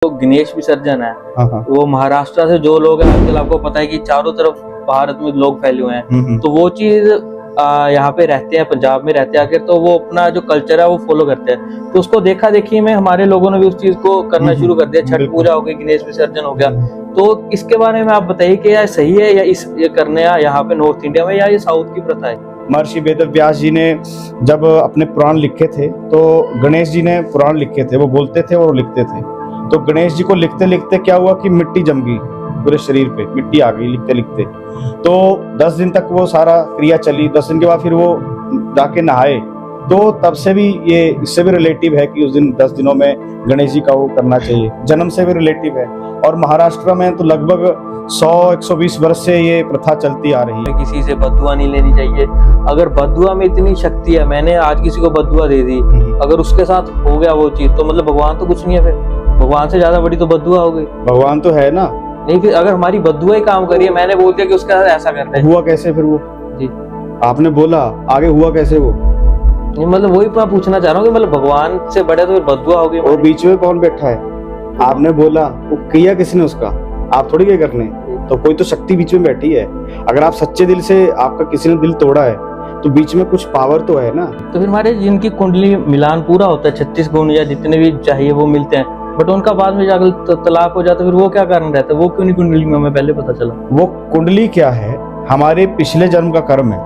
तो गणेश विसर्जन है, हाँ। वो महाराष्ट्र से जो लोग हैं, आजकल आपको पता है कि चारों तरफ भारत में लोग फैले हुए हैं, तो वो चीज यहाँ पे रहते हैं, पंजाब में रहते हैं आखिर, तो वो अपना जो कल्चर है वो फॉलो करते हैं। तो उसको देखा देखी में हमारे लोगों ने भी उस चीज को करना शुरू कर दिया। छठ पूजा हो गई, गणेश विसर्जन हो गया। तो इसके बारे में आप बताइए कि यह सही है या ये करने यहाँ पे नॉर्थ इंडिया में, या ये साउथ की प्रथा है? महर्षि वेद व्यास जी ने जब अपने पुराण लिखे थे तो गणेश जी ने पुराण लिखे थे, वो बोलते थे और लिखते थे। तो गणेश जी को लिखते लिखते क्या हुआ कि मिट्टी जम गई, पूरे शरीर पे मिट्टी आ गई लिखते लिखते। तो 10 दिन तक वो सारा क्रिया चली। 10 दिन के बाद फिर वो जाके नहाए। तो तब से भी ये इससे भी रिलेटिव है कि उस दिन 10 दिनों में गणेश जी का वो करना चाहिए, जन्म से भी रिलेटिव है। और महाराष्ट्र में तो लगभग 100-120 वर्ष से ये प्रथा चलती आ रही है। किसी से बददुआ नहीं लेनी चाहिए। अगर बददुआ में इतनी शक्ति है, मैंने आज किसी को बददुआ दे दी, अगर उसके साथ हो गया वो चीज, तो मतलब भगवान तो कुछ नहीं है, फिर भगवान से ज्यादा बड़ी तो बददुआ हो गई। भगवान तो है ना। नहीं, फिर अगर हमारी बददुआ ही काम करिए, मैंने बोल दिया कि उसके साथ ऐसा करना है, हुआ कैसे फिर वो? जी आपने बोला, आगे हुआ कैसे वो? नहीं, मतलब वही मैं पूछना चाह रहा हूँ कि मतलब भगवान से बड़े तो फिर बददुआ हो गई। और बीच में कौन बैठा है? आपने बोला, वो किया किसने उसका? आप थोड़ी क्या करने, तो कोई तो शक्ति बीच में बैठी है। अगर आप सच्चे दिल से, आपका किसी ने दिल तोड़ा है, तो बीच में कुछ पावर तो है ना। तो फिर हमारे जिनकी कुंडली मिलान पूरा होता है, 36 गुण या जितने भी चाहिए वो मिलते हैं, बट उनका बाद में जाकर तलाक हो जाता है, फिर वो क्या कारण रहता है? वो क्यों नहीं कुंडली में? हमें पहले पता चला। वो कुंडली क्या है? हमारे पिछले जन्म का कर्म है,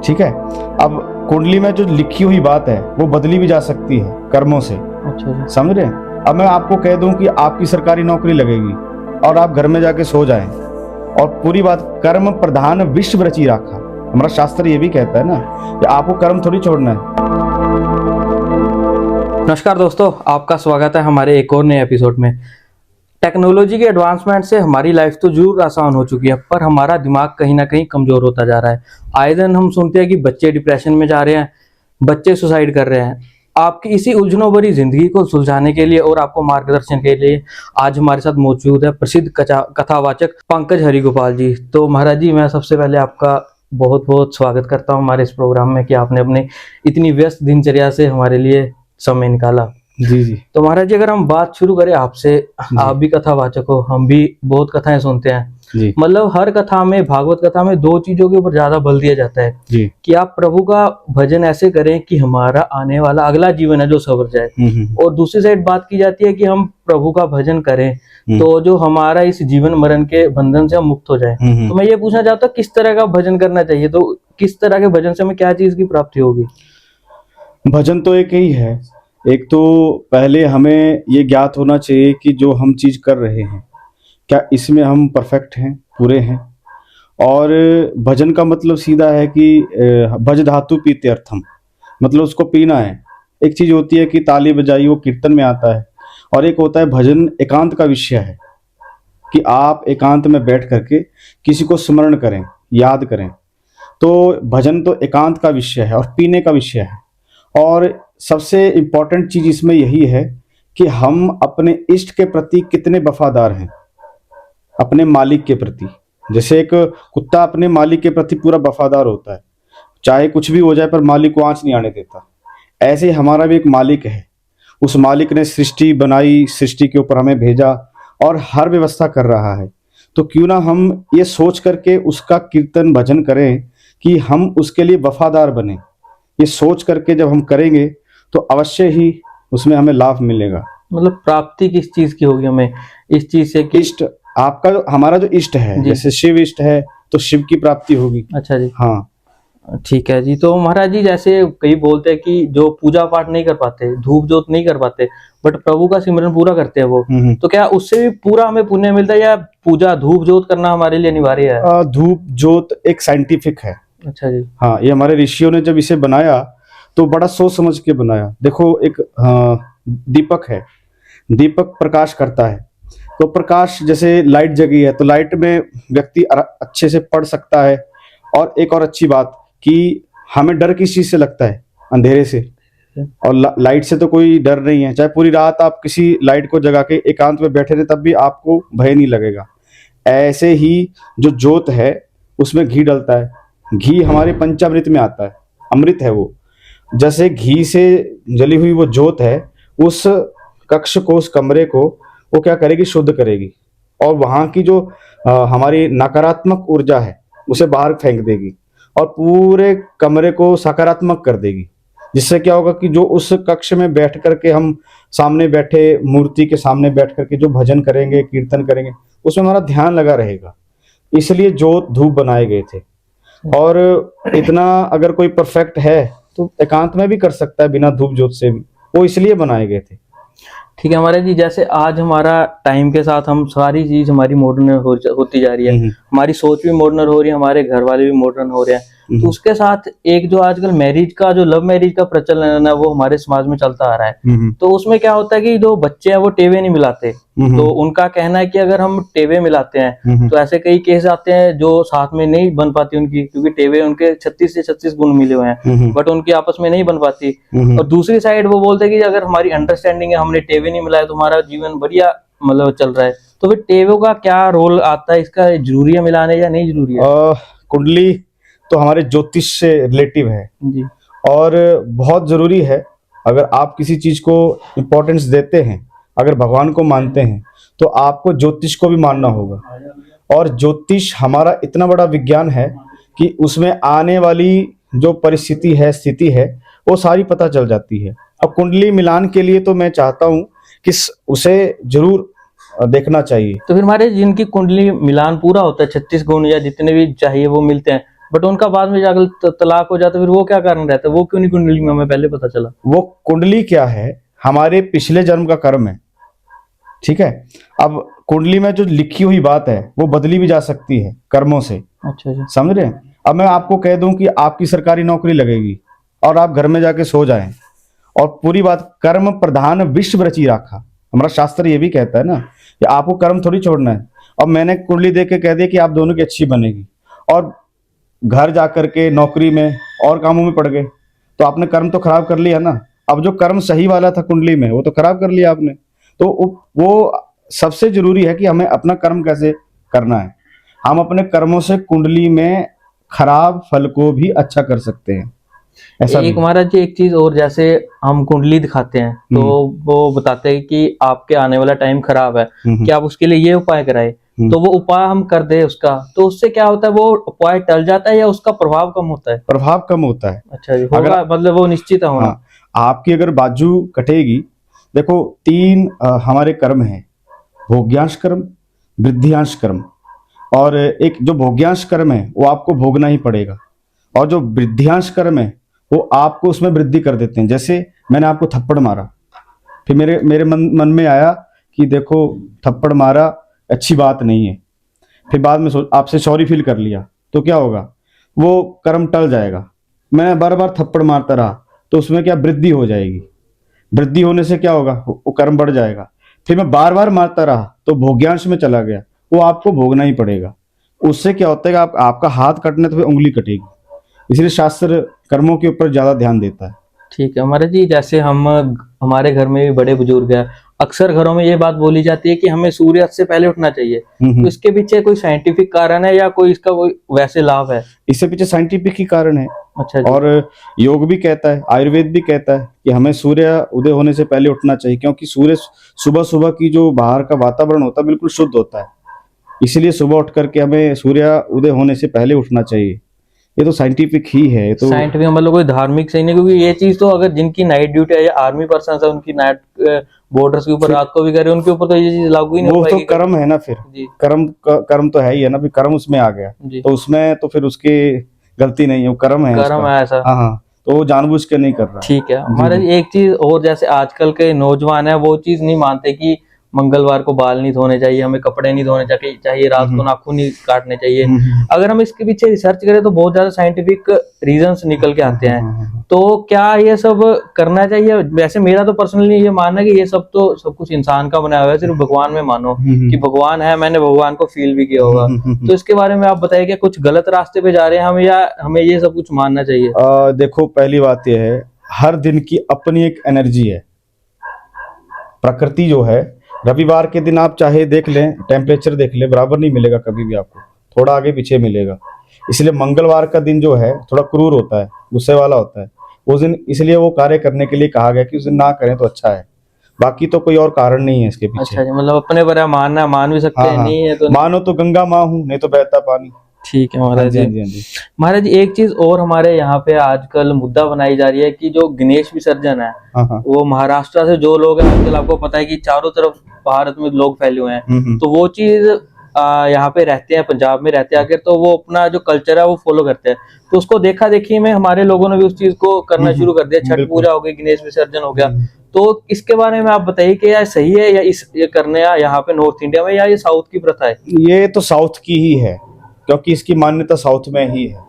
ठीक है। अब कुंडली में जो लिखी हुई बात है वो बदली भी जा सकती है कर्मों से। अच्छा, समझ रहे हैं? अब मैं आपको कह दूं कि आपकी सरकारी नौकरी लगेगी और आप घर में जाके सो जाएं, और पूरी बात कर्म प्रधान विश्व रची राखा, हमारा शास्त्र ये भी कहता है ना कि आपको कर्म थोड़ी छोड़ना है। नमस्कार दोस्तों, आपका स्वागत है हमारे एक और नए एपिसोड में। टेक्नोलॉजी के एडवांसमेंट से हमारी लाइफ तो जरूर आसान हो चुकी है, पर हमारा दिमाग कहीं ना कहीं कमजोर होता जा रहा है। आए दिन हम सुनते हैं कि बच्चे डिप्रेशन में जा रहे हैं, बच्चे सुसाइड कर रहे हैं। आपकी इसी उलझनों भरी जिंदगी को सुलझाने के लिए और आपको मार्गदर्शन के लिए आज हमारे साथ मौजूद है प्रसिद्ध कथावाचक पंकज हरिगोपाल जी। तो महाराज जी, मैं सबसे पहले आपका बहुत बहुत स्वागत करता हूं हमारे इस प्रोग्राम में कि आपने अपने इतनी व्यस्त दिनचर्या से हमारे लिए समय निकाला। जी जी। तो महाराज जी, अगर हम बात शुरू करें आपसे, आप भी कथावाचक हो, हम भी बहुत कथाएं सुनते हैं जी। मतलब हर कथा में, भागवत कथा में 2 चीजों के ऊपर ज्यादा बल दिया जाता है जी। कि आप प्रभु का भजन ऐसे करें कि हमारा आने वाला अगला जीवन है जो सवर जाए, और दूसरी साइड बात की जाती है कि हम प्रभु का भजन करें तो जो हमारा इस जीवन मरण के बंधन से हम मुक्त हो जाए। तो मैं ये पूछना चाहता हूँ, किस तरह का भजन करना चाहिए? तो किस तरह के भजन से हमें क्या चीज की प्राप्ति होगी? भजन तो एक ही है। एक तो पहले हमें ये ज्ञात होना चाहिए कि जो हम चीज कर रहे हैं, क्या इसमें हम परफेक्ट हैं, पूरे हैं। और भजन का मतलब सीधा है कि भज धातु पीते अर्थम, मतलब उसको पीना है। एक चीज होती है कि ताली बजाई, वो कीर्तन में आता है, और एक होता है भजन एकांत का विषय है कि आप एकांत में बैठ करके किसी को स्मरण करें, याद करें। तो भजन तो एकांत का विषय है और पीने का विषय है। और सबसे इम्पोर्टेंट चीज इसमें यही है कि हम अपने इष्ट के प्रति कितने वफादार हैं, अपने मालिक के प्रति। जैसे एक कुत्ता अपने मालिक के प्रति पूरा वफादार होता है, चाहे कुछ भी हो जाए पर मालिक को आंच नहीं आने देता। ऐसे हमारा भी एक मालिक है। उस मालिक ने सृष्टि बनाई, सृष्टि के ऊपर हमें भेजा और हर व्यवस्था कर रहा है। तो क्यों ना हम ये सोच करके उसका कीर्तन भजन करें कि हम उसके लिए वफादार बने। ये सोच करके जब हम करेंगे तो अवश्य ही उसमें हमें लाभ मिलेगा। मतलब प्राप्ति किस चीज की होगी हमें इस चीज से? इष्ट आपका हमारा जो इष्ट है, जैसे शिव इष्ट है तो शिव की प्राप्ति होगी। अच्छा जी, हाँ ठीक है जी। तो महाराज जी, जैसे कई बोलते हैं कि जो पूजा पाठ नहीं कर पाते, धूप जोत नहीं कर पाते, बट प्रभु का सिमरन पूरा करते हैं वो, तो क्या उससे भी पूरा हमें पुण्य मिलता है, या पूजा धूप जोत करना हमारे लिए अनिवार्य है? धूप जोत एक साइंटिफिक है। अच्छा जी। हाँ, ये हमारे ऋषियों ने जब इसे बनाया तो बड़ा सोच समझ के बनाया। देखो, एक दीपक है, दीपक प्रकाश करता है। तो प्रकाश, जैसे लाइट जगी है तो लाइट में व्यक्ति अच्छे से पढ़ सकता है। और एक और अच्छी बात कि हमें डर किस चीज से लगता है? अंधेरे से। और लाइट से तो कोई डर नहीं है। चाहे पूरी रात आप किसी लाइट को जगा के एकांत में बैठे रहे, तब भी आपको भय नहीं लगेगा। ऐसे ही जो जोत है उसमें घी डलता है। घी हमारे पंचामृत में आता है, अमृत है वो। जैसे घी से जली हुई वो जोत है, उस कक्ष को, उस कमरे को वो क्या करेगी, शुद्ध करेगी और वहां की जो हमारी नकारात्मक ऊर्जा है उसे बाहर फेंक देगी और पूरे कमरे को सकारात्मक कर देगी। जिससे क्या होगा कि जो उस कक्ष में बैठ करके हम सामने बैठे मूर्ति के सामने बैठ करके जो भजन करेंगे, कीर्तन करेंगे, उसमें हमारा ध्यान लगा रहेगा। इसलिए जोत धूप बनाए गए थे। और इतना अगर कोई परफेक्ट है तो एकांत में भी कर सकता है बिना धूप जोत से भी, वो इसलिए बनाए गए थे। ठीक है महाराज जी, जैसे आज हमारा टाइम के साथ हम सारी चीज हमारी मॉडर्न होती जा रही है, हमारी सोच भी मॉडर्न हो रही है, हमारे घर वाले भी मॉडर्न हो रहे हैं, तो उसके साथ एक जो आजकल मैरिज का जो लव मैरिज का प्रचलन है वो हमारे समाज में चलता आ रहा है। तो उसमें क्या होता है कि जो बच्चे हैं वो टेवे नहीं मिलाते, तो उनका कहना है कि अगर हम टेवे मिलाते हैं तो ऐसे कई केस आते हैं जो साथ में नहीं बन पाती उनकी, क्योंकि टेवे उनके 36 से 36 गुण मिले हुए हैं बट उनकी आपस में नहीं बन पाती। और दूसरी साइड वो बोलते हैं कि अगर हमारी अंडरस्टैंडिंग है, हमने टेवे नहीं मिलाया तो हमारा जीवन बढ़िया मतलब चल रहा है। तो फिर टेवों का क्या रोल आता है, इसका जरूरी है मिलाने या नहीं जरूरी है? कुंडली तो हमारे ज्योतिष से रिलेटिव है जी, और बहुत जरूरी है। अगर आप किसी चीज को इम्पोर्टेंस देते हैं, अगर भगवान को मानते हैं, तो आपको ज्योतिष को भी मानना होगा। और ज्योतिष हमारा इतना बड़ा विज्ञान है कि उसमें आने वाली जो परिस्थिति है, स्थिति है, वो सारी पता चल जाती है। अब कुंडली मिलान के लिए तो मैं चाहता हूँ कि उसे जरूर देखना चाहिए। तो फिर हमारे जिनकी कुंडली मिलान पूरा होता है, 36 गुण या जितने भी चाहिए वो मिलते हैं, बट उनका बाद में जाकर तलाक हो जाता है, फिर वो क्या कारण रहता है? वो क्यों नहीं कुंडली में हमें पहले पता चला? वो कुंडली क्या है, हमारे पिछले जन्म का कर्म है। ठीक है, अब कुंडली में जो लिखी हुई बात है वो बदली भी जा सकती है कर्मों से। अच्छा जी, समझ रहे हैं? अब मैं आपको कह दूं कि आपकी सरकारी नौकरी लगेगी और आप घर में जाके सो जाएं, और पूरी बात कर्म प्रधान विश्व रची राखा, हमारा शास्त्र ये भी कहता है ना कि आपको कर्म थोड़ी छोड़ना है। अब मैंने कुंडली देख के कह दिया कि आप दोनों की अच्छी बनेगी और घर जाकर के नौकरी में और कामों में पड़ गए, तो आपने कर्म तो खराब कर लिया ना। अब जो कर्म सही वाला था कुंडली में वो तो खराब कर लिया आपने। तो वो सबसे जरूरी है कि हमें अपना कर्म कैसे करना है। हम अपने कर्मों से कुंडली में खराब फल को भी अच्छा कर सकते हैं। ऐसा एक महाराज जी एक चीज और, जैसे हम कुंडली दिखाते हैं तो वो बताते हैं कि आपके आने वाला टाइम खराब है, कि आप उसके लिए ये उपाय कराए, तो वो उपाय हम कर दे उसका, तो उससे क्या होता है, वो उपाय टल जाता है या उसका प्रभाव कम होता है? प्रभाव कम होता है। अच्छा जी, होगा मतलब वो निश्चित है होना। हाँ, आपकी अगर बाजू कटेगी, देखो 3 हमारे कर्म हैं, भोग्यांश कर्म, वृद्धियांश कर्म, और एक जो भोग्यांश कर्म है वो आपको भोगना ही पड़ेगा, और जो वृद्धियांश कर्म है वो आपको उसमें वृद्धि कर देते हैं। जैसे मैंने आपको थप्पड़ मारा, फिर मेरे मन में आया कि देखो थप्पड़ मारा अच्छी बात नहीं है, फिर बाद में आपसे सॉरी फील कर लिया, तो क्या होगा, वो कर्म टल जाएगा। मैं बार बार थप्पड़ मारता रहा तो उसमें क्या वृद्धि हो जाएगी, वृद्धि होने से क्या होगा, वो कर्म बढ़ जाएगा। फिर मैं बार बार मारता रहा तो भोग्यांश में चला गया, वो आपको भोगना ही पड़ेगा। उससे क्या होता है कि आपका हाथ कटने तो फिर उंगली कटेगी। इसलिए शास्त्र कर्मों के ऊपर ज्यादा ध्यान देता है। ठीक है हमारे जी, जैसे हम हमारे घर में भी बड़े बुजुर्ग हैं, अक्सर घरों में ये बात बोली जाती है कि हमें सूर्यास्त से पहले उठना चाहिए, तो इसके पीछे कोई साइंटिफिक कारण है या कोई इसका कोई वैसे लाभ है? इससे पीछे साइंटिफिक ही कारण है। अच्छा जी। और योग भी कहता है, आयुर्वेद भी कहता है कि हमें सूर्य उदय होने से पहले उठना चाहिए, क्योंकि सूर्य सुबह सुबह की जो बाहर का वातावरण होता है बिल्कुल शुद्ध होता है। इसलिए सुबह उठ करके हमें सूर्य उदय होने से पहले उठना चाहिए। ये तो साइंटिफिक ही है। तो साइंटिफिक मतलब कोई धार्मिक सही नहीं, क्योंकि ये चीज तो अगर जिनकी नाइट ड्यूटी है या आर्मी पर्सन है उनकी नाइट बॉर्डर्स के ऊपर रात को भी करे, उनके ऊपर तो ये चीज लागू ही नहीं हो वो पाएगी। तो कर्म है ना, फिर जी, कर्म तो है ही है ना, फिर कर्म उसमें आ गया जी, तो उसमें तो फिर उसकी गलती नहीं है, वो कर्म है कर्म उसका। है ऐसा। हाँ हाँ, तो वो जानबूझ के नहीं कर रहा। ठीक है हमारे एक चीज और, जैसे आजकल के नौजवान है वो चीज नहीं मानते कि मंगलवार को बाल नहीं धोने चाहिए, हमें कपड़े नहीं धोने चाहिए, रात को नाखून नहीं काटने चाहिए। अगर हम इसके पीछे रिसर्च करें तो बहुत ज्यादा साइंटिफिक रीजंस निकल के आते हैं। तो क्या ये सब करना चाहिए? वैसे मेरा तो पर्सनली ये मानना है कि ये सब तो सब कुछ इंसान का बनाया हुआ है, सिर्फ भगवान में मानो कि भगवान है, मैंने भगवान को फील भी किया होगा। तो इसके बारे में आप बताइए कि कुछ गलत रास्ते पे जा रहे हैं हम, या हमें ये सब कुछ मानना चाहिए? देखो पहली बात यह है, हर दिन की अपनी एक एनर्जी है। प्रकृति जो है, रविवार के दिन आप चाहे देख लें, टेम्परेचर देख लें, बराबर नहीं मिलेगा कभी भी आपको, थोड़ा आगे पीछे मिलेगा। इसलिए मंगलवार का दिन जो है थोड़ा क्रूर होता है, गुस्से वाला होता है उस दिन, इसलिए वो कार्य करने के लिए कहा गया कि उस दिन ना करें तो अच्छा है। बाकी तो कोई और कारण नहीं है इसके पीछे। अच्छा जी, मतलब अपने पर मानना, मान भी सकते हाँ हैं, हाँ, नहीं है तो मानो तो गंगा माँ हूँ, नहीं तो बहता पानी। ठीक है हाँ महाराज जी, जी। हाँ जी, हाँ जी। महाराज जी, एक चीज और हमारे यहाँ पे आजकल मुद्दा बनाई जा रही है कि जो गणेश विसर्जन है, हाँ हाँ। वो महाराष्ट्र से जो लोग हैं, आजकल आपको पता है कि चारों तरफ भारत में लोग फैले हुए हैं, तो वो चीज यहाँ पे रहते हैं, पंजाब में रहते हैं आकर, तो वो अपना जो कल्चर है वो फॉलो करते हैं, तो उसको देखा देखी में हमारे लोगों ने भी उस चीज को करना शुरू कर दिया। छठ बिल्कुल। पूजा हो गई, गणेश विसर्जन हो गया, तो इसके बारे में आप बताइए कि यह सही है या ये करने यहाँ पे नॉर्थ इंडिया में, या ये साउथ की प्रथा है? ये तो साउथ की ही है, क्योंकि इसकी मान्यता साउथ में ही है।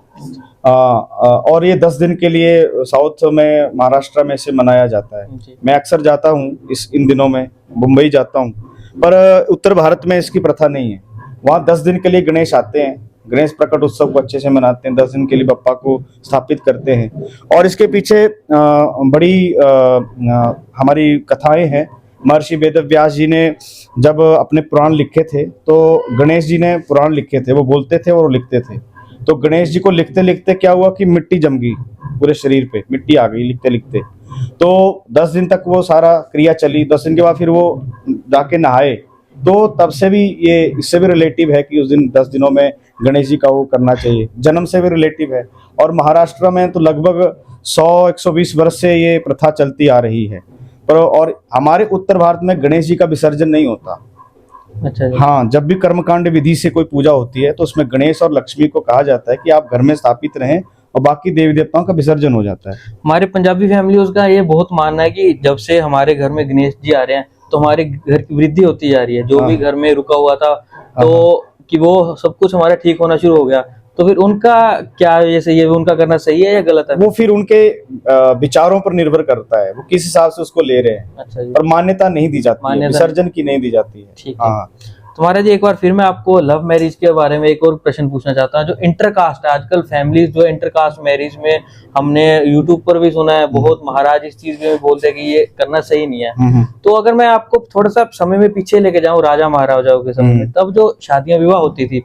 और ये 10 दिन के लिए साउथ में, महाराष्ट्र में से मनाया जाता है। जी। मैं अक्सर जाता हूँ इन दिनों में, मुंबई जाता हूँ, पर उत्तर भारत में इसकी प्रथा नहीं है। वहाँ 10 दिन के लिए गणेश आते हैं, गणेश प्रकट उत्सव को अच्छे से मनाते हैं, 10 दिन के लिए बप्पा को स्थापित करते हैं। और इसके पीछे बड़ी हमारी कथाएं हैं। महर्षि वेदव्यास जी ने जब अपने पुराण लिखे थे, तो गणेश जी ने पुराण लिखे थे, वो बोलते थे और वो लिखते थे। तो गणेश जी को लिखते लिखते क्या हुआ कि मिट्टी जम गई, पूरे शरीर पे मिट्टी आ गई लिखते लिखते। तो 10 दिन तक वो सारा क्रिया चली। 10 दिन के बाद फिर वो जाके नहाए। तो तब से भी ये, इससे भी रिलेटिव है कि उस दिन 10 दिनों में गणेश जी का वो करना चाहिए, जन्म से भी रिलेटिव है। और महाराष्ट्र में तो लगभग 100-120 वर्ष से ये प्रथा चलती आ रही है। पर और हमारे उत्तर भारत में गणेश जी का विसर्जन नहीं होता। अच्छा जी। हाँ, जब भी कर्मकांड विधि से कोई पूजा होती है तो उसमें गणेश और लक्ष्मी को कहा जाता है कि आप घर में स्थापित रहें, और बाकी देवी देवताओं का विसर्जन हो जाता है। हमारे पंजाबी फैमिलीज का ये बहुत मानना है कि जब से हमारे घर में गणेश जी आ रहे हैं, तो हमारे घर की वृद्धि होती जा रही है। जो भी घर में रुका हुआ था, तो कि वो सब कुछ हमारा ठीक होना शुरू हो गया। तो फिर उनका क्या, ये सही है, उनका करना सही है या गलत है? वो फिर उनके विचारों पर निर्भर करता है, वो किस हिसाब से उसको ले रहे हैं। अच्छा जी। पर मान्यता नहीं दी जाती है, मान्यता विसर्जन की नहीं दी जाती है। ठीक है। हाँ। तो महाराज जी, एक बार फिर मैं आपको लव मैरिज के बारे में एक और प्रश्न पूछना चाहता हूँ। जो इंटरकास्ट है, आजकल फैमिलीज जो इंटरकास्ट मैरिज में, हमने यूट्यूब पर भी सुना है, बहुत महाराज इस चीज में बोलते हैं कि ये करना सही नहीं है। तो अगर मैं आपको थोड़ा सा समय में पीछे लेके जाऊं, राजा महाराजाओं के समय में, तब जो शादियां विवाह होती थी,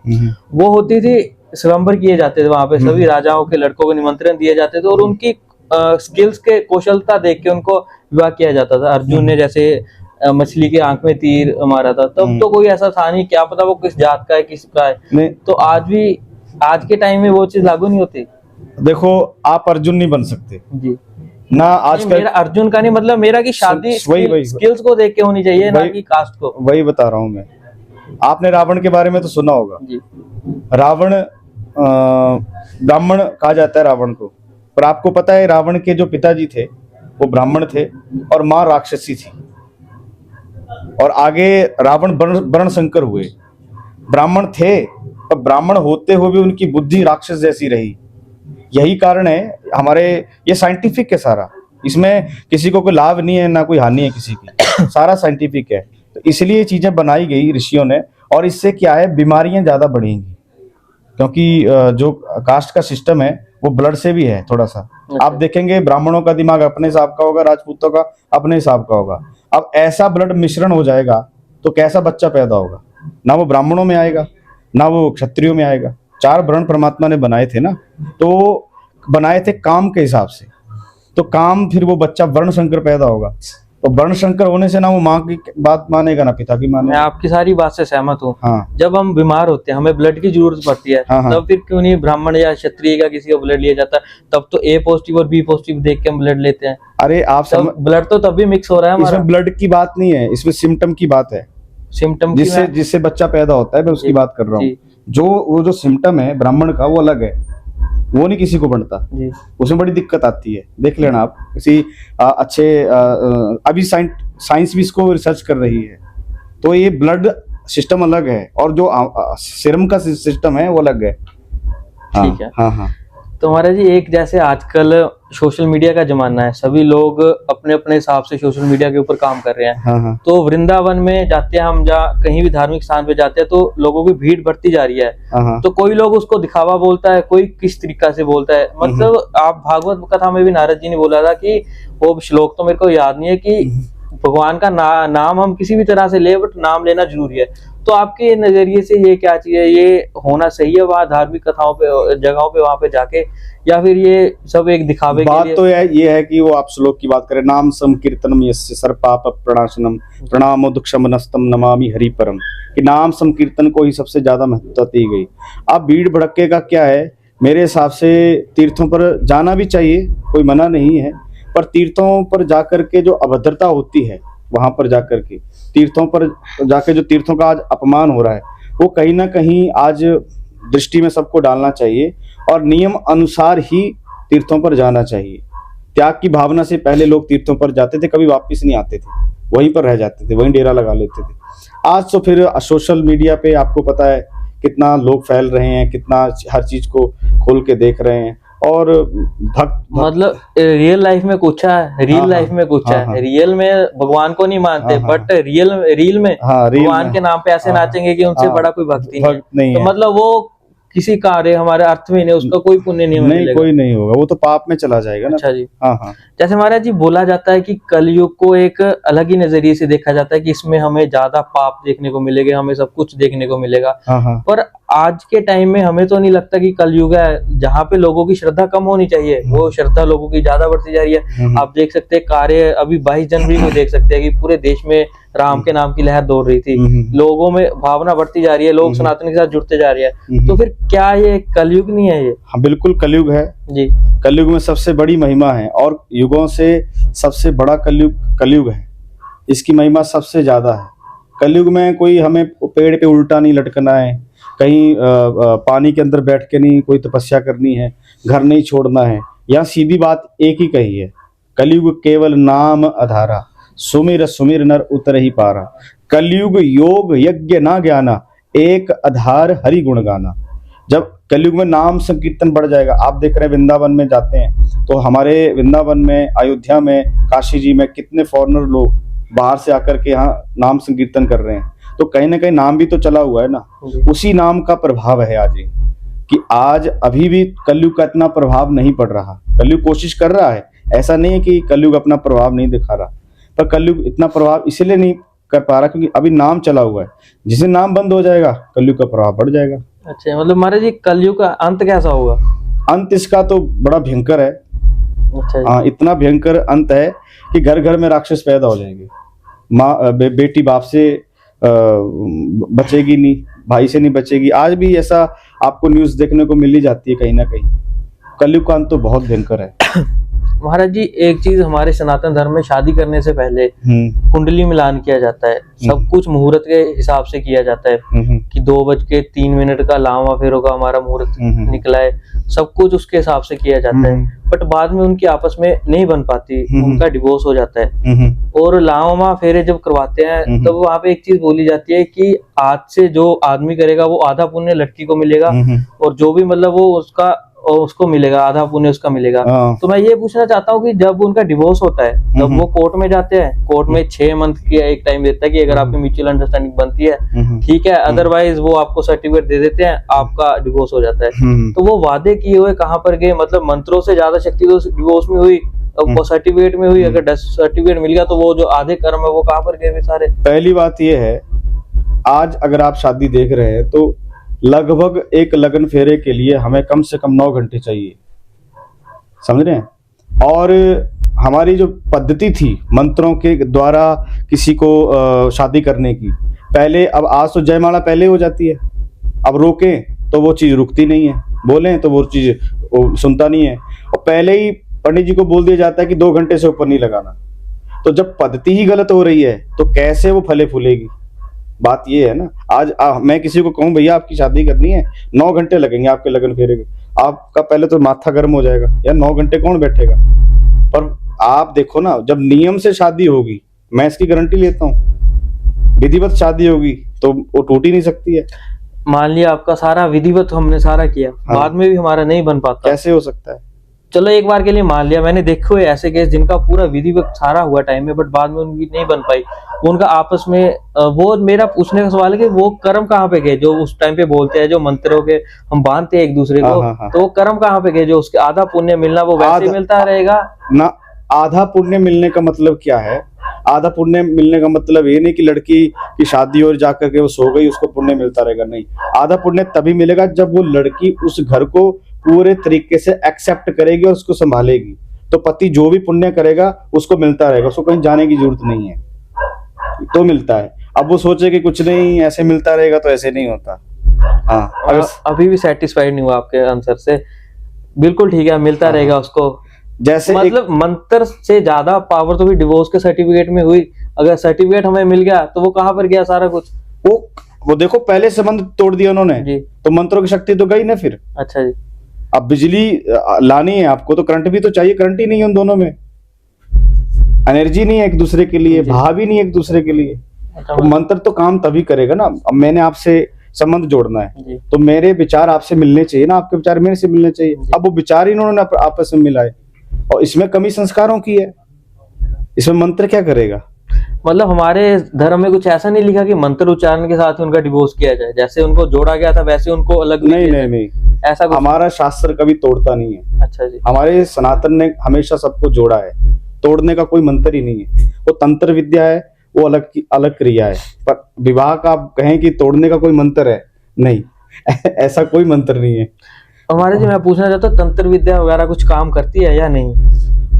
वो होती थी, स्वयंवर किए जाते थे, वहां पे सभी राजाओं के लड़कों को निमंत्रण दिए जाते थे, और उनकी स्किल्स के कौशलता देख के उनको विवाह किया जाता था। अर्जुन ने जैसे मछली के आंख में तीर मारा था, तब तो कोई ऐसा था नहीं, क्या पता वो किस जात का है, किस का है। तो आज भी, आज के टाइम में वो चीज लागू नहीं होती। देखो, आप अर्जुन नहीं बन सकते जी ना आजकल। मेरा अर्जुन का नहीं, मतलब मेरा कि शादी स्किल्स को देख के होनी चाहिए, ना कि कास्ट को। वही बता रहा हूँ मैं। आपने रावण के बारे में तो सुना होगा जी। रावण ब्राह्मण कहा जाता है रावण को, पर आपको पता है रावण के जो पिताजी थे वो ब्राह्मण थे और माँ राक्षसी थी। और आगे रावण वर्ण संकर हुए। ब्राह्मण थे, पर ब्राह्मण होते हुए भी उनकी बुद्धि राक्षस जैसी रही। यही कारण है हमारे, ये साइंटिफिक है सारा, इसमें किसी को कोई लाभ नहीं है ना कोई हानि है किसी की, सारा साइंटिफिक है। तो इसलिए ये चीजें बनाई गई ऋषियों ने। और इससे क्या है, बीमारियां ज्यादा बढ़ेंगी, क्योंकि जो कास्ट का सिस्टम है वो ब्लड से भी है थोड़ा सा। आप देखेंगे ब्राह्मणों का दिमाग अपने हिसाब का होगा, राजपूतों का अपने हिसाब का होगा। अब ऐसा ब्लड मिश्रण हो जाएगा तो कैसा बच्चा पैदा होगा, ना वो ब्राह्मणों में आएगा ना वो क्षत्रियों में आएगा। 4 वर्ण परमात्मा ने बनाए थे ना, तो बनाए थे काम के हिसाब से, तो काम, फिर वो बच्चा वर्ण संकर पैदा होगा। तो वर्ण संकर होने से ना वो माँ की बात मानेगा ना पिता की मैं मानेगा। आपकी सारी बात से सहमत हूँ। हाँ। जब हम बीमार होते हैं, हमें ब्लड की जरूरत पड़ती है, हाँ, हाँ। तब फिर क्यों नहीं ब्राह्मण या क्षत्रिय का किसी का ब्लड लिया जाता है? तब तो ए पॉजिटिव और बी पॉजिटिव देख के हम ब्लड लेते हैं। अरे आप ब्लड तो तब भी मिक्स हो रहा है हमारा। इसमें ब्लड की बात नहीं है, इसमें सिम्टम की बात है। सिम्टम जिससे बच्चा पैदा होता है, मैं उसकी बात कर रहा हूँ। जो वो जो सिम्टम है ब्राह्मण का, वो अलग है, वो नहीं किसी को बनता जी। उसमें बड़ी दिक्कत आती है, देख लेना आप किसी अच्छे अभी साइंस भी इसको रिसर्च कर रही है। तो ये ब्लड सिस्टम अलग है और जो सीरम का सिस्टम है वो अलग है। ठीक है। हाँ हाँ। तो महाराज जी, एक जैसे आजकल सोशल मीडिया का जमाना है, सभी लोग अपने अपने हिसाब से सोशल मीडिया के ऊपर काम कर रहे हैं। हाँ। तो वृंदावन में जाते हैं हम, जहाँ कहीं भी धार्मिक स्थान पे जाते हैं, तो लोगों की भीड़ बढ़ती जा रही है। हाँ। तो कोई लोग उसको दिखावा बोलता है, कोई किस तरीका से बोलता है। मतलब आप भागवत कथा में भी नारद जी ने बोला था कि, वो श्लोक तो मेरे को याद नहीं है, कि भगवान का नाम हम किसी भी तरह से ले, बट नाम लेना जरूरी है। तो आपके नजरिए से ये क्या चीज है, ये होना सही है वहाँ धार्मिक कथाओं पे, जगहों पे, वहां पे जाके, या फिर ये सब एक दिखावे के बात लिए? तो ये है कि वो आप श्लोक की बात करें, नाम संकीर्तनम यस्य सर्वपाप प्रणाशनम प्रणामोदक्षमनस्तम नमामि हरि परम, कि नाम संकीर्तन को ही सबसे ज्यादा महत्वता दी गई। अब भीड़ भड़के का क्या है, मेरे हिसाब से तीर्थों पर जाना भी चाहिए, कोई मना नहीं है, पर तीर्थों पर जाकर के जो अभद्रता होती है, वहां पर जाकर के तीर्थों पर जाके जो तीर्थों का आज अपमान हो रहा है, वो कहीं ना कहीं आज दृष्टि में सबको डालना चाहिए और नियम अनुसार ही तीर्थों पर जाना चाहिए। त्याग की भावना से पहले लोग तीर्थों पर जाते थे, कभी वापस नहीं आते थे, वहीं पर रह जाते थे, वहीं डेरा लगा लेते थे। आज तो फिर सोशल मीडिया पे आपको पता है कितना लोग फैल रहे हैं, कितना हर चीज को खोल के देख रहे हैं, और भक्त मतलब रियल लाइफ में कुछ है, रियल लाइफ में कुछ है, रियल में भगवान को नहीं मानते, बट रील में भगवान के नाम पे ऐसे नाचेंगे कि उनसे बड़ा कोई भक्ति नहीं है। तो मतलब वो किसी कार्य हमारे अर्थ में नहीं, उसका कोई पुण्य नहीं मिलेगा, कोई नहीं होगा, वो तो पाप में चला जाएगा ना। अच्छा जी। हाँ। जैसे महाराज जी बोला जाता है कि कलयुग को एक अलग ही नजरिए से देखा जाता है कि इसमें हमें ज्यादा पाप देखने को मिलेगा, हमें सब कुछ देखने को मिलेगा। पर आज के टाइम में हमें तो नहीं लगता कि कलयुग है जहाँ पे लोगों की श्रद्धा कम होनी चाहिए, वो श्रद्धा लोगों की ज्यादा बढ़ती जा रही है। आप देख सकते हैं कार्य अभी 22 जनवरी को देख सकते हैं कि पूरे देश में राम के नाम की लहर दौड़ रही थी, लोगों में भावना बढ़ती जा रही है, लोग सनातन के साथ जुड़ते जा रहे हैं। तो फिर क्या ये कलयुग नहीं है ये? हाँ बिल्कुल कलयुग है जी। कलयुग में सबसे बड़ी महिमा है, और युगों से सबसे बड़ा कलयुग है, इसकी महिमा सबसे ज्यादा है। कलयुग में कोई हमें पेड़ पे उल्टा नहीं लटकना है, कहीं पानी के अंदर बैठ के नहीं कोई तपस्या करनी है, घर नहीं छोड़ना है। यहाँ सीधी बात एक ही कही है, कलयुग केवल नाम आधारा, सुमिर सुमिर नर उतर ही पारा। कलयुग योग यज्ञ ना ज्ञाना, एक आधार हरि गुण गाना। जब कलयुग में नाम संकीर्तन बढ़ जाएगा, आप देख रहे हैं वृंदावन में जाते हैं तो हमारे वृंदावन में, अयोध्या में, काशी जी में कितने फॉरेनर लोग बाहर से आकर के यहाँ नाम संकीर्तन कर रहे हैं। तो कहीं ना कहीं नाम भी तो चला हुआ है ना, उसी नाम का प्रभाव है आज, कि आज अभी भी कलयुग का इतना प्रभाव नहीं पड़ रहा। कलयुग कोशिश कर रहा है, ऐसा नहीं है कि कलयुग अपना प्रभाव नहीं दिखा रहा, पर कलयुग इतना प्रभाव इसलिए नहीं कर पा रहा क्योंकि अभी नाम चला हुआ है। जिसे नाम बंद हो जाएगा कलयुग का प्रभाव बढ़ जाएगा। अच्छा, मतलब महाराज जी कलयुग का अंत कैसा होगा? अंत इसका तो बड़ा भयंकर है। अच्छा। हाँ, इतना भयंकर अंत है कि घर घर में राक्षस पैदा हो जाएंगे। माँ बेटी बाप से बचेगी नहीं, भाई से नहीं बचेगी। आज भी ऐसा आपको न्यूज़ देखने को मिल ही जाती है कहीं ना कहीं। कलयुग का अंत तो बहुत भयंकर है। महाराज जी एक चीज, हमारे सनातन धर्म में शादी करने से पहले कुंडली मिलान किया जाता है, सब कुछ मुहूर्त के हिसाब से किया जाता है कि 2:03 का लावा फेरों का हमारा मुहूर्त निकला है, सब कुछ उसके हिसाब से किया जाता है। बट बाद में उनकी आपस में नहीं बन पाती, उनका डिवोर्स हो जाता है। और लावा फेरे जब करवाते हैं तब वहाँ पे एक चीज बोली जाती है कि आज से जो आदमी करेगा वो आधा पुण्य लड़की को मिलेगा, और जो भी मतलब वो उसको मिलेगा, आधा पुण्य उसका मिलेगा। तो मैं ये पूछना चाहता हूँ कि जब उनका डिवोर्स होता है तब वो कोर्ट में जाते हैं, कोर्ट में 6 मंथ की एक टाइम देता है कि अगर आपकी म्यूचुअल अंडरस्टैंडिंग बनती है ठीक है, अदरवाइज वो आपको सर्टिफिकेट दे देते हैं, आपका डिवोर्स हो जाता है। तो वो वादे किए हुए कहाँ पर गए? मतलब मंत्रों से ज्यादा शक्ति तो डिवोर्स में हुई, वो सर्टिफिकेट में हुई। अगर सर्टिफिकेट मिल गया तो वो जो आधे कर्म है वो कहाँ पर गए सारे? पहली बात ये है, आज अगर आप शादी देख रहे हैं तो लगभग एक लगन फेरे के लिए हमें कम से कम 9 घंटे चाहिए, समझ रहे हैं। और हमारी जो पद्धति थी मंत्रों के द्वारा किसी को शादी करने की, पहले, अब आज तो जयमाला पहले हो जाती है, अब रोकें तो वो चीज़ रुकती नहीं है, बोलें तो वो चीज़ सुनता नहीं है, और पहले ही पंडित जी को बोल दिया जाता है कि 2 घंटे से ऊपर नहीं लगाना। तो जब पद्धति ही गलत हो रही है तो कैसे वो फले फूलेगी? बात ये है ना। आज मैं किसी को कहूँ भैया आपकी शादी करनी है, 9 घंटे लगेंगे आपके लगन फेरे के, आपका पहले तो माथा गर्म हो जाएगा, यार 9 घंटे कौन बैठेगा। पर आप देखो ना, जब नियम से शादी होगी, मैं इसकी गारंटी लेता हूँ, विधिवत शादी होगी तो वो टूट ही नहीं सकती है। मान लिया आपका सारा विधिवत हमने सारा किया, बाद में भी हमारा नहीं बन पाता, कैसे हो सकता है? चलो एक बार के लिए मान लिया, मैंने देखे हुए ऐसे केस जिनका पूरा विधिवत सारा हुआ टाइम में, बट बाद में उनकी नहीं बन पाई, उनका आपस में वो मेरा पूछने का सवाल है कि वो कर्म कहाँ पे गए जो उस टाइम पे बोलते हैं, जो मंत्रों के हम बांधते हैं एक दूसरे को, तो वो कर्म कहाँ पे गए जो उसके आधा पुण्य मिलना वो वैसे मिलता रहेगा ना। आधा पुण्य मिलने का मतलब क्या है? आधा पुण्य मिलने का मतलब ये नहीं कि लड़की की शादी और जाकर के वो सो गई उसको पुण्य मिलता रहेगा, नहीं। आधा पुण्य तभी मिलेगा जब वो लड़की उस घर को पूरे तरीके से एक्सेप्ट करेगी और उसको संभालेगी, तो पति जो भी पुण्य करेगा उसको मिलता रहेगा, उसको कहीं जाने की जरूरत नहीं है, तो मिलता है। अब वो सोचे कि कुछ नहीं ऐसे मिलता रहेगा, तो ऐसे नहीं होता। हाँ, अगर अभी भी सेटिस्फाइड नहीं हुआ आपके आंसर से। बिल्कुल ठीक है, मिलता रहेगा उसको। जैसे मतलब मंत्र से ज्यादा पावर तो भी डिवोर्स के सर्टिफिकेट में हुई। अगर सर्टिफिकेट हमें मिल गया तो वो कहाँ पर गया सारा कुछ? वो देखो पहले संबंध तोड़ दिया उन्होंने जी। तो मंत्रों की शक्ति तो गई ना फिर। अच्छा जी। अब बिजली लानी है आपको तो करंट भी तो चाहिए, करंट ही नहीं है उन दोनों में, एनर्जी नहीं है एक दूसरे के लिए, भाव ही नहीं है एक दूसरे के लिए। अच्छा, तो मंत्र तो काम तभी करेगा ना। अब मैंने आपसे संबंध जोड़ना है जी। तो मेरे विचार आपसे मिलने चाहिए ना, आपके विचार मेरे से मिलने चाहिए। अब वो विचार ही इन्होंने आपस में मिलाए और इसमें कमी संस्कारों की है, इसमें मंत्र क्या करेगा? मतलब हमारे धर्म में कुछ ऐसा नहीं लिखा कि मंत्र उच्चारण के साथ ही उनका डिवोर्स किया जाए, जैसे उनको जोड़ा गया था वैसे उनको अलग नहीं, ऐसा कुछ? हमारा शास्त्र कभी तोड़ता नहीं है। अच्छा जी। हमारे सनातन ने हमेशा सबको जोड़ा है, तोड़ने का कोई मंत्र ही नहीं है। वो तंत्र विद्या है, वो अलग क्रिया है। पर विवाह का आप कहें कि तोड़ने का कोई मंत्र है, नहीं ऐसा कोई मंत्र नहीं है। हमारे जी, मैं पूछना चाहता हूँ, तंत्र विद्या वगैरह कुछ काम करती है या नहीं?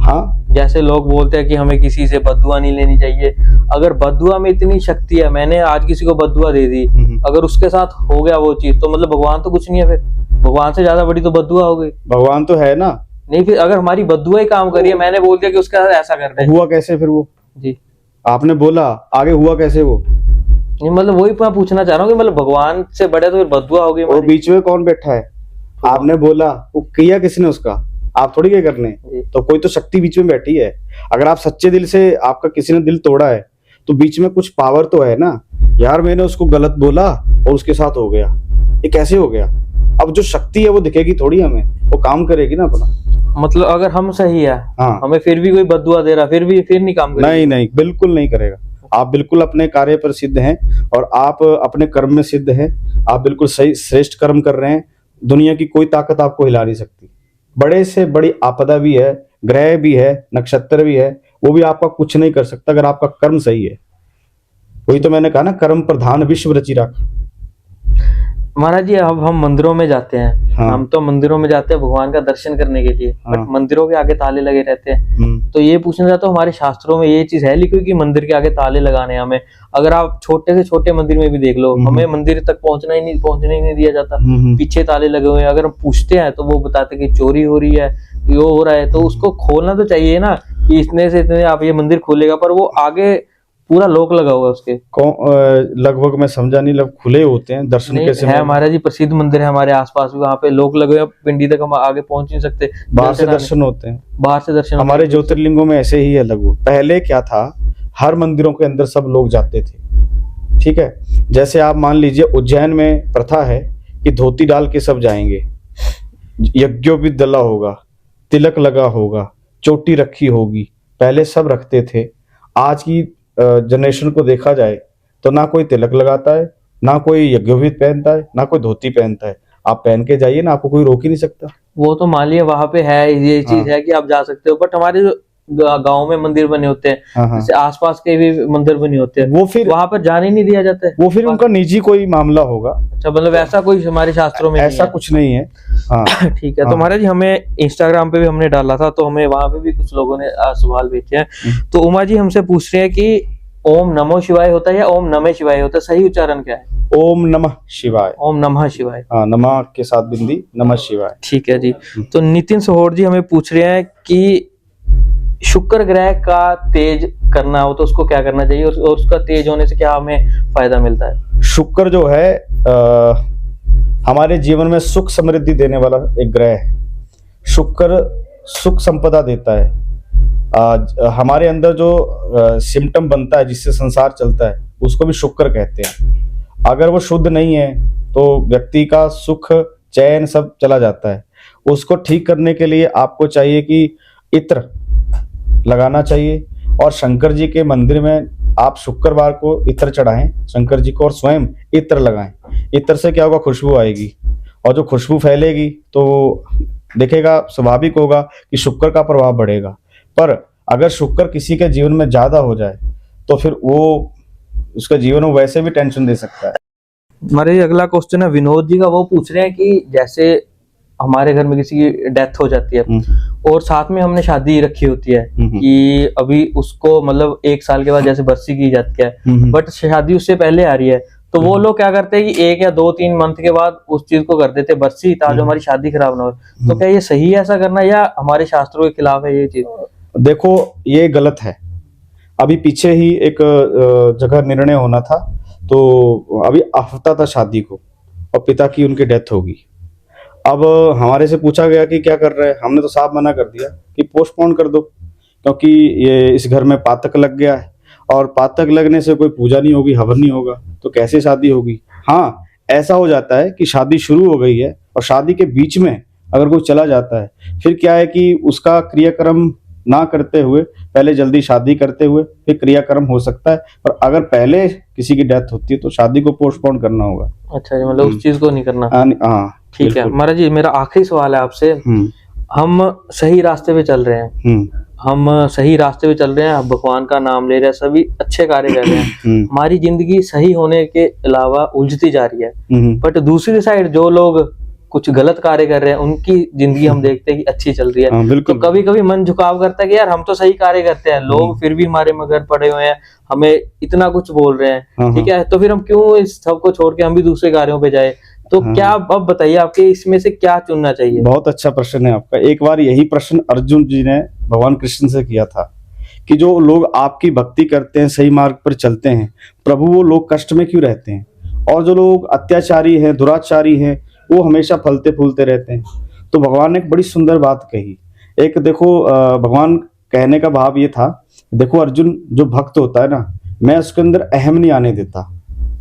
हाँ, जैसे लोग बोलते हैं कि हमें किसी से बददुआ नहीं लेनी चाहिए। अगर बददुआ में इतनी शक्ति है, मैंने आज किसी को बददुआ दे दी, अगर उसके साथ हो गया वो चीज, तो मतलब भगवान तो कुछ नहीं है फिर? भगवान से ज्यादा बड़ी तो बददुआ हो गई। भगवान तो है ना। नहीं, फिर अगर हमारी बददुआ ही काम करिए, मैंने बोल दिया कि उसका ऐसा कर दे, हुआ कैसे फिर वो? जी। आपने बोला, आगे हुआ कैसे वो? नहीं, मतलब वही मैं पूछना चाह रहा हूँ कि मतलब भगवान से बड़े तो फिर बददुआ हो गई। वो बीच में कौन बैठा है? आपने बोला, वो किया किसने उसका? आप थोड़ी क्या करने, तो कोई तो शक्ति बीच में बैठी है। अगर आप सच्चे दिल से, आपका किसी ने दिल तोड़ा है तो बीच में कुछ पावर तो है ना। यार मैंने उसको गलत बोला और उसके साथ हो गया, ये कैसे हो गया? अब जो शक्ति है वो दिखेगी थोड़ी हमें, वो काम करेगी ना अपना। मतलब अगर हम सही है, हाँ, हमें फिर भी कोई बददुआ दे रहा, फिर नहीं काम करेगी? नहीं, बिल्कुल नहीं करेगा। आप बिल्कुल अपने कार्य पर सिद्ध हैं और आप अपने कर्म में सिद्ध हैं। आप बिल्कुल सही श्रेष्ठ कर्म कर रहे हैं। दुनिया की कोई ताकत आपको हिला नहीं सकती। बड़े से बड़ी आपदा भी है, ग्रह भी है, नक्षत्र भी है, वो भी आपका कुछ नहीं कर सकता अगर आपका कर्म सही है। वही तो मैंने कहा ना, कर्म प्रधान विश्व रची राखा। महाराज जी, अब हम मंदिरों में जाते हैं। हाँ। हम तो मंदिरों में जाते हैं भगवान का दर्शन करने के लिए, हाँ। बट मंदिरों के आगे ताले लगे रहते हैं। तो ये पूछना चाहता हूँ, हमारे शास्त्रों में ये चीज है लिखी हुई कि मंदिर के आगे ताले लगाने हैं हमें? अगर आप छोटे से छोटे मंदिर में भी देख लो, हमें मंदिर तक पहुंचने ही नहीं दिया जाता। पीछे ताले लगे हुए हैं। अगर हम पूछते हैं तो वो बताते कि चोरी हो रही है, ये हो रहा है, तो उसको खोलना तो चाहिए ना कि इतने से इतने आप ये मंदिर खोलेगा, पर वो आगे पूरा लॉक लगा हुआ है उसके। लगभग मैं समझा नहीं, लग खुले होते हैं दर्शन कैसे? है हमारा जी, प्रसिद्ध मंदिर है हमारे आसपास भी, वहाँ पे लोग लगे हुए, पिंडी तक हम आगे पहुंच नहीं सकते। बाहर से दर्शन होते हैं, बाहर से दर्शन। हमारे ज्योतिर्लिंगों में ऐसे ही है लगभग। पहले क्या था, हर मंदिरों के अंदर सब लोग जाते थे, ठीक है। जैसे आप मान लीजिए उज्जैन में प्रथा है कि धोती डाल के सब जाएंगे, यज्ञोपवीत दला होगा, तिलक लगा होगा, चोटी रखी होगी, पहले सब रखते थे। आज की जनरेशन को देखा जाए तो ना कोई तिलक लगाता है, ना कोई यज्ञोपवीत पहनता है, ना कोई धोती पहनता है। आप पहन के जाइए ना, आपको कोई रोक ही नहीं सकता। वो तो मान लिया वहां पे है, ये चीज है कि आप जा सकते हो, बट हमारे जो गांव में मंदिर बने होते हैं, जैसे आसपास के भी मंदिर बने होते हैं, वो फिर वहां पर जाने नहीं दिया जाता है। वो फिर उनका निजी कोई मामला होगा। अच्छा, मतलब ऐसा कोई हमारे शास्त्रों में ऐसा कुछ नहीं है। हाँ ठीक है। तो महाराज जी, हमें इंस्टाग्राम पे भी हमने डाला था, तो हमें वहां पे भी कुछ लोगों ने सवाल भेजे हैं। तो उमा जी हमसे पूछ रहे हैं कि ओम नमो शिवाय होता है या ओम नमः शिवाय होता है? सही उच्चारण क्या है? ओम नमः शिवाय। ओम नमः शिवाय। हाँ, नमः के साथ बिंदी, नमः शिवाय। ठीक है जी। तो नितिन सोहोर जी हमें पूछ रहे हैं कि शुक्र ग्रह का तेज करना हो तो उसको क्या करना चाहिए, और उसका तेज होने से क्या हमें फायदा मिलता है? शुक्र जो है हमारे जीवन में सुख समृद्धि देने वाला एक ग्रह है। शुक्र सुख संपदा देता है। हमारे अंदर जो सिम्टम बनता है जिससे संसार चलता है, उसको भी शुक्र कहते हैं। अगर वो शुद्ध नहीं है तो व्यक्ति का सुख चैन सब चला जाता है। उसको ठीक करने के लिए आपको चाहिए कि इत्र लगाना चाहिए, और शंकर जी के मंदिर में आप शुक्रवार को इत्र चढ़ाएं शंकर जी को, और स्वयं इत्र लगाएं। इत्र से क्या होगा, खुशबू आएगी, और जो खुशबू फैलेगी तो देखेगा, स्वाभाविक होगा कि शुक्र का प्रभाव बढ़ेगा। पर अगर शुक्र किसी के जीवन में ज्यादा हो जाए तो फिर वो उसका जीवन में वैसे भी टेंशन दे सकता है। हमारे अगला क्वेश्चन है विनोद जी का, वो पूछ रहे हैं कि जैसे हमारे घर में किसी की डेथ हो जाती है और साथ में हमने शादी रखी होती है कि अभी उसको मतलब 1 साल के बाद जैसे बरसी की जाती है, बट शादी उससे पहले आ रही है, तो वो लोग क्या करते हैं कि 1 या 2-3 मंथ के बाद उस चीज को कर देते हैं बरसी, ताकि हमारी शादी खराब ना हो। तो क्या ये सही है ऐसा करना, या हमारे शास्त्रों के खिलाफ है ये चीज? देखो ये गलत है। अभी पीछे ही एक जगह निर्णय होना था, तो अभी हफ्ता था शादी को और पिता की उनकी डेथ होगी। अब हमारे से पूछा गया कि क्या कर रहे हैं, हमने तो साफ मना कर दिया कि पोस्टपोन कर दो, क्योंकि ये इस घर में पातक लग गया है और पातक लगने से कोई पूजा नहीं होगी, हवन नहीं होगा, तो कैसे शादी होगी। हाँ, ऐसा हो जाता है कि शादी शुरू हो गई है और शादी के बीच में अगर कोई चला जाता है, फिर क्या है कि उसका क्रियाक्रम ना करते हुए पहले जल्दी शादी करते हुए फिर क्रियाक्रम हो सकता है, और अगर पहले किसी की डेथ होती है तो शादी को पोस्टपोन करना होगा। अच्छा जी, मतलब उस चीज को नहीं करना। हाँ ठीक है महाराज जी, मेरा आखिरी सवाल है आपसे। हम सही रास्ते पे चल रहे हैं, हम सही रास्ते पे चल रहे हैं, भगवान का नाम ले रहे हैं, सभी अच्छे कार्य कर रहे हैं, हमारी जिंदगी सही होने के अलावा उलझती जा रही है, बट दूसरी साइड जो लोग कुछ गलत कार्य कर रहे हैं उनकी जिंदगी हम देखते हैं कि अच्छी चल रही है। तो कभी कभी मन झुकाव करता है कि यार हम तो सही कार्य करते हैं, लोग फिर भी हमारे मगर पड़े हुए हैं, हमें इतना कुछ बोल रहे हैं, ठीक है, तो फिर हम क्यों इस सब को छोड़ के हम भी दूसरे कार्यों पे जाए? तो क्या अब बताइए, आपके इसमें से क्या चुनना चाहिए? बहुत अच्छा प्रश्न है आपका। एक बार यही प्रश्न अर्जुन जी ने भगवान कृष्ण से किया था कि जो लोग आपकी भक्ति करते हैं, सही मार्ग पर चलते हैं, प्रभु वो लोग कष्ट में क्यों रहते हैं, और जो लोग अत्याचारी हैं, दुराचारी हैं, वो हमेशा फलते फूलते रहते हैं। तो भगवान ने एक बड़ी सुंदर बात कही। एक देखो, भगवान कहने का भाव ये था, देखो अर्जुन, जो भक्त होता है ना, मैं उसके अंदर अहम नहीं आने देता।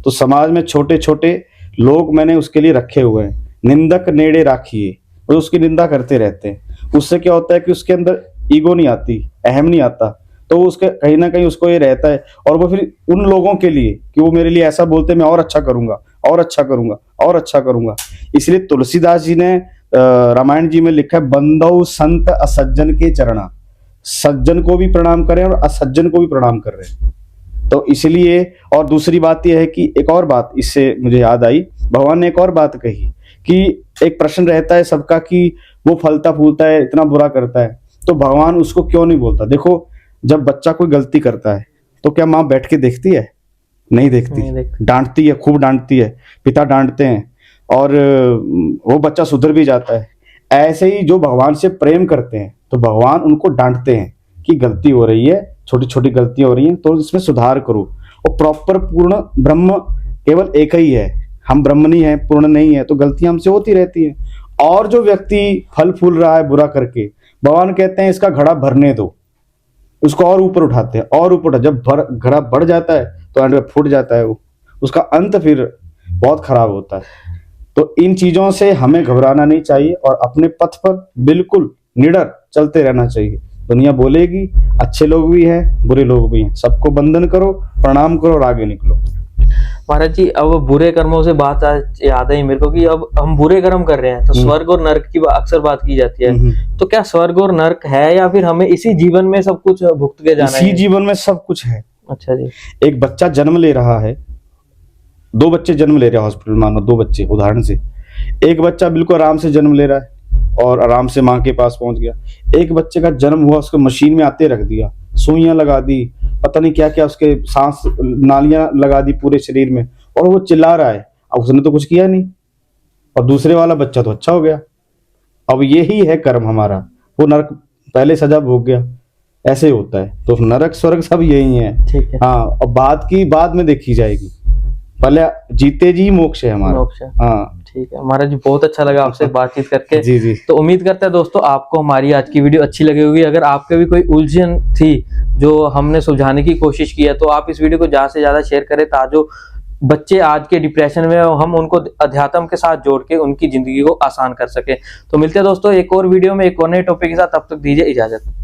तो समाज में छोटे छोटे लोग मैंने उसके लिए रखे हुए हैं, निंदक नेड़े राखिए, और उसकी निंदा करते रहते हैं। उससे क्या होता है कि उसके अंदर ईगो नहीं आती, अहम नहीं आता, तो उसके कहीं ना कहीं उसको ये रहता है, और वो फिर उन लोगों के लिए कि वो मेरे लिए ऐसा बोलते हैं, मैं और अच्छा करूंगा, और अच्छा करूंगा, और अच्छा करूंगा। इसलिए तुलसीदास जी ने रामायण जी में लिखा है, बंदौ संत असज्जन के चरणा, सज्जन को भी प्रणाम करें और असज्जन को भी प्रणाम कर रहे हैं। तो इसलिए, और दूसरी बात यह है कि एक और बात इससे मुझे याद आई, भगवान ने एक और बात कही कि एक प्रश्न रहता है सबका कि वो फलता फूलता है, इतना बुरा करता है, तो भगवान उसको क्यों नहीं बोलता। देखो, जब बच्चा कोई गलती करता है तो क्या माँ बैठ के देखती है? नहीं देखती, डांटती है, खूब डांटती है, पिता डांटते हैं, और वो बच्चा सुधर भी जाता है। ऐसे ही जो भगवान से प्रेम करते हैं तो भगवान उनको डांटते हैं कि गलती हो रही है, छोटी छोटी गलतियां हो रही हैं, तो इसमें सुधार करो। और प्रॉपर पूर्ण ब्रह्म केवल एक ही है, हम ब्रह्म नहीं है, पूर्ण नहीं है, तो गलतियां हमसे होती रहती हैं। और जो व्यक्ति फल फूल रहा है बुरा करके, भगवान कहते हैं इसका घड़ा भरने दो, उसको और ऊपर उठाते हैं, और ऊपर जब घड़ा बढ़ जाता है तो एंड में फूट जाता है, वो उसका अंत फिर बहुत खराब होता है। तो इन चीजों से हमें घबराना नहीं चाहिए और अपने पथ पर बिल्कुल निडर चलते रहना चाहिए। दुनिया बोलेगी, अच्छे लोग भी हैं, बुरे लोग भी हैं, सबको वंदन करो, प्रणाम करो और आगे निकलो। महाराज जी, अब बुरे कर्मों से बात याद आई मेरे को कि अब हम बुरे कर्म कर रहे हैं तो स्वर्ग और नरक की अक्सर बात की जाती है, तो क्या स्वर्ग और नरक है, या फिर हमें इसी जीवन में सब कुछ भुगत के जाना है? इसी जीवन में सब कुछ है। अच्छा जी। एक बच्चा जन्म ले रहा है, 2 बच्चे जन्म ले रहे हैं हॉस्पिटल, मानो 2 बच्चे उदाहरण से, एक बच्चा बिल्कुल आराम से जन्म ले रहा है और आराम से माँ के पास पहुंच गया। एक बच्चे का जन्म हुआ, उसको मशीन में आते रख दिया, सुइयां लगा दी, पता नहीं क्या क्या, उसके सांस नालियां लगा दी पूरे शरीर में, और वो चिल्ला रहा है। अब उसने तो कुछ किया नहीं, और दूसरे वाला बच्चा तो अच्छा हो गया। अब यही है कर्म हमारा, वो नरक पहले सजा भोग गया, ऐसे ही होता है। तो नरक स्वर्ग सब यही है। ठीक है। हाँ, और बात की बाद में देखी जाएगी, पहले जीते जी मोक्ष है हमारा। मोक्ष है। हाँ ठीक है महाराज जी, बहुत अच्छा लगा आपसे बातचीत करके। जी जी। तो उम्मीद करते हैं दोस्तों आपको हमारी आज की वीडियो अच्छी लगी होगी। अगर आपके भी कोई उलझन थी जो हमने सुलझाने की कोशिश की है, तो आप इस वीडियो को ज्यादा से ज्यादा शेयर करें, ताकि जो बच्चे आज के डिप्रेशन में हम उनको अध्यात्म के साथ जोड़ के उनकी जिंदगी को आसान कर सके। तो मिलते हैं दोस्तों एक और वीडियो में एक और नए टॉपिक के साथ, तब तक दीजिए इजाजत।